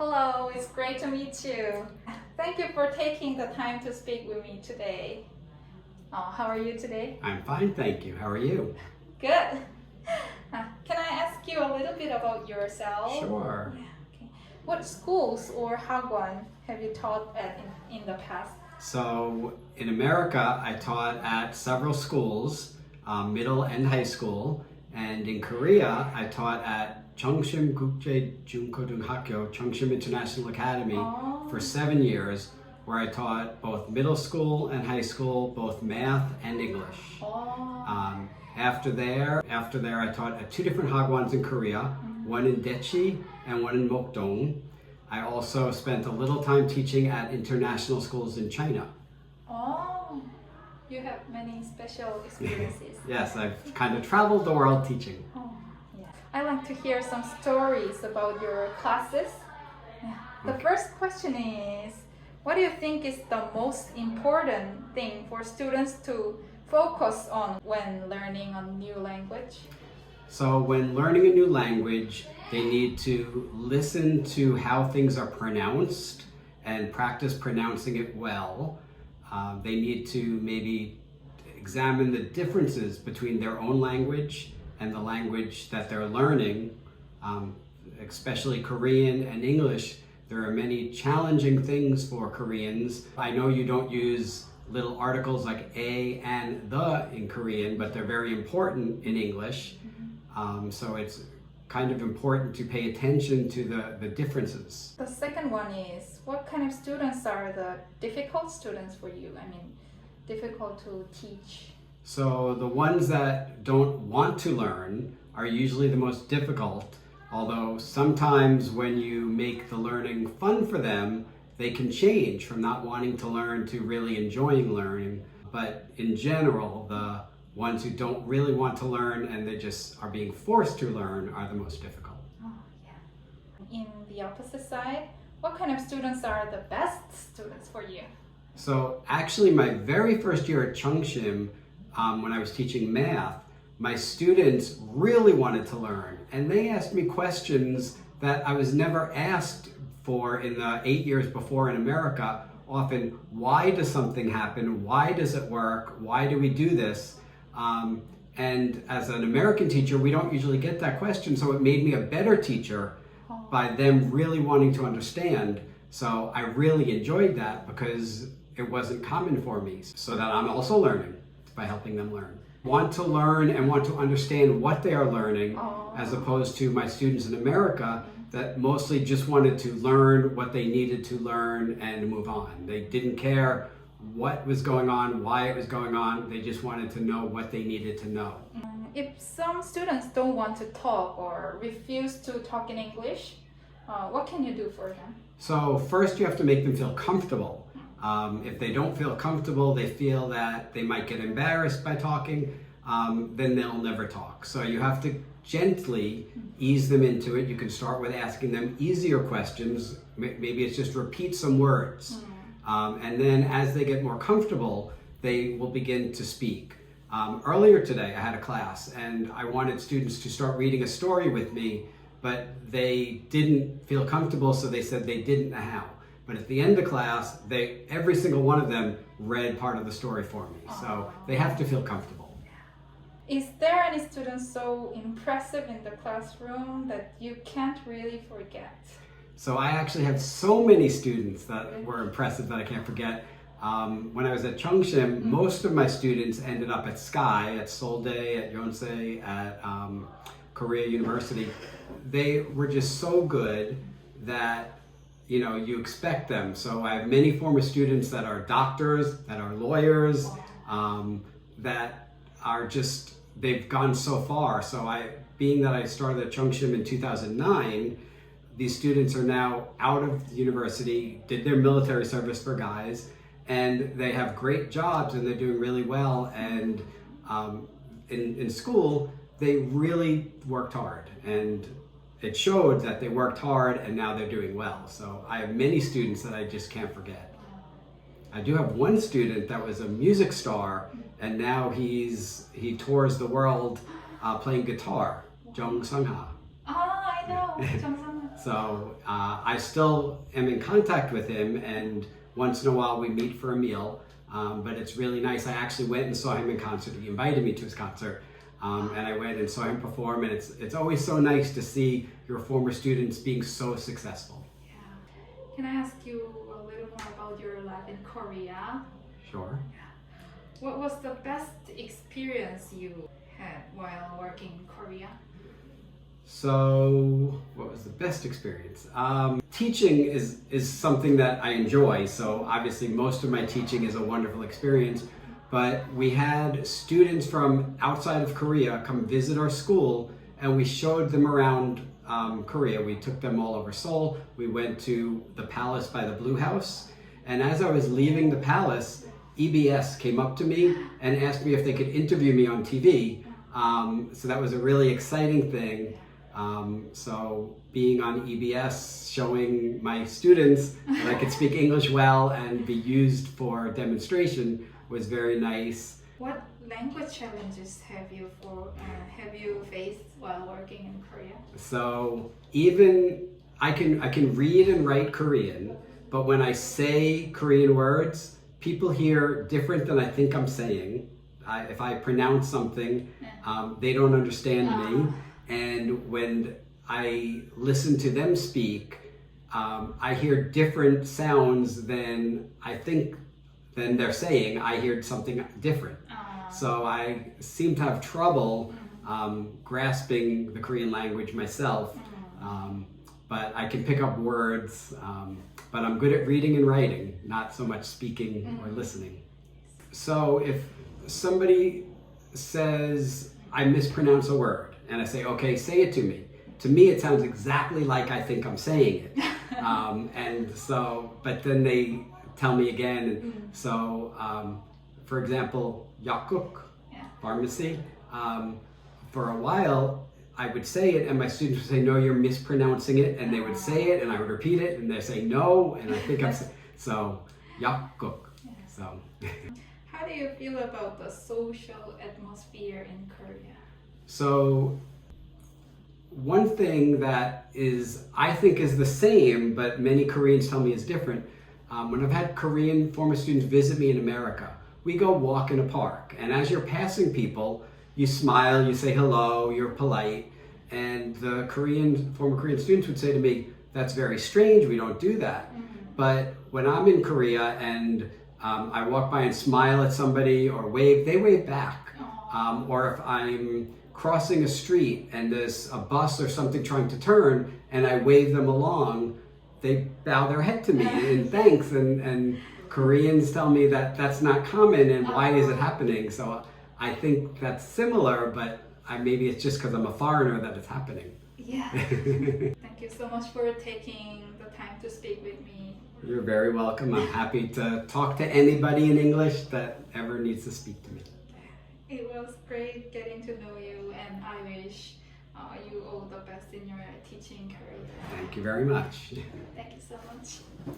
Hello, it's great to meet you. Thank you for taking the time to speak with me today. How are you today? I'm fine, thank you. How are you? Good. Can I ask you a little bit about yourself? Sure. Yeah, okay. What schools or 학원 have you taught at in the past? So in America, I taught at several schools, middle and high school. And in Korea, I taught at Chungshim 국제중고등학교, Chungshim International Academy for 7 years, where I taught both middle school and high school, both math and English. After there, I taught at 2 different hagwons in Korea, one in Daechi and one in Mokdong. I also spent a little time teaching at international schools in China. Oh, you have many special experiences. Yes, I've kind of traveled the world teaching. Oh, yeah. I like to hear some stories about your classes. Yeah. The first question is, what do you think is the most important thing for students to focus on when learning a new language? So when learning a new language, they need to listen to how things are pronounced and practice pronouncing it well. They need to maybe examine the differences between their own language and the language that they're learning, especially Korean and English. There are many challenging things for Koreans. I know you don't use little articles like a and the in Korean, but they're very important in English. So it's kind of important to pay attention to the differences. The second one is, what kind of students are the difficult students for you? I mean, difficult to teach. So the ones that don't want to learn are usually the most difficult, although sometimes when you make the learning fun for them, they can change from not wanting to learn to really enjoying learning. But in general, the ones who don't really want to learn and they just are being forced to learn are the most difficult. Oh, yeah. In the opposite side, what kind of students are the best students for you? So actually my very first year at Chungshim, when I was teaching math, my students really wanted to learn and they asked me questions that I was never asked for in the 8 years before in America. Often, why does something happen? Why does it work? Why do we do this? And as an American teacher, we don't usually get that question, so it made me a better teacher by them really wanting to understand. So I really enjoyed that because it wasn't common for me, so that I'm also learning by helping them learn. Want to learn and want to understand what they are learning, as opposed to my students in America that mostly just wanted to learn what they needed to learn and move on. They didn't care what was going on, why it was going on. They just wanted to know what they needed to know. If some students don't want to talk or refuse to talk in English, what can you do for them? So first you have to make them feel comfortable. If they don't feel comfortable, they feel that they might get embarrassed by talking, then they'll never talk. So you have to gently ease them into it. You can start with asking them easier questions. Maybe it's just repeat some words. And then as they get more comfortable, they will begin to speak. Earlier today, I had a class and I wanted students to start reading a story with me, but they didn't feel comfortable, so they said they didn't know how. But at the end of class, every single one of them read part of the story for me. So they have to feel comfortable. Is there any student so impressive in the classroom that you can't really forget? So I actually have so many students that were impressive that I can't forget. When I was at Chungshim, most of my students ended up at SKY, at Seouldae, at Yonsei, at Korea University. They were just so good that you expect them. So I have many former students that are doctors, that are lawyers, that are just, they've gone so far. So being that I started at Chungshim in 2009, these students are now out of the university, did their military service for guys, and they have great jobs and they're doing really well. And in school, they really worked hard. And it showed that they worked hard and now they're doing well. So I have many students that I just can't forget. I do have one student that was a music star and now he tours the world playing guitar, Jung Sung-ha. I know. So I still am in contact with him, and once in a while we meet for a meal. But it's really nice. I actually went and saw him in concert. He invited me to his concert, and I went and saw him perform. And it's always so nice to see your former students being so successful. Yeah. Can I ask you a little more about your life in Korea? Sure. What was the best experience you had while working in Korea? So, what was the best experience? Teaching is something that I enjoy, so obviously most of my teaching is a wonderful experience, but we had students from outside of Korea come visit our school, and we showed them around Korea. We took them all over Seoul. We went to the palace by the Blue House, and as I was leaving the palace, EBS came up to me and asked me if they could interview me on TV. So that was a really exciting thing. So being on EBS, showing my students that I could speak English well and be used for demonstration was very nice. What language challenges have you faced while working in Korea? So even I can read and write Korean, but when I say Korean words, people hear different than I think I'm saying. If I pronounce something, they don't understand me. And when I listen to them speak, I hear different sounds than they're saying. I hear something different. So I seem to have trouble grasping the Korean language myself. But I can pick up words. But I'm good at reading and writing, not so much speaking or listening. So if somebody says I mispronounce a word, and I say, okay, say it to me it sounds exactly like I think I'm saying it. And so, but then they tell me again. And so, for example, yakuk, pharmacy, for a while, I would say it and my students would say, no, you're mispronouncing it. And they would say it and I would repeat it and they say no. And I think I'm saying, so, yakuk. So. How do you feel about the social atmosphere in Korea? So, one thing that I think is the same, but many Koreans tell me is different. When I've had Korean former students visit me in America, we go walk in a park. And as you're passing people, you smile, you say hello, you're polite. And the former Korean students would say to me, that's very strange, we don't do that. But when I'm in Korea and I walk by and smile at somebody or wave, they wave back. Or if I'm crossing a street and there's a bus or something trying to turn and I wave them along, they bow their head to me in thanks. And Koreans tell me that that's not common and why is it happening? So I think that's similar, but maybe it's just because I'm a foreigner that it's happening. Yeah. Thank you so much for taking the time to speak with me. You're very welcome. I'm happy to talk to anybody in English that ever needs to speak to me. It was great getting to know you, and I wish you all the best in your teaching career. Thank you very much. Thank you so much.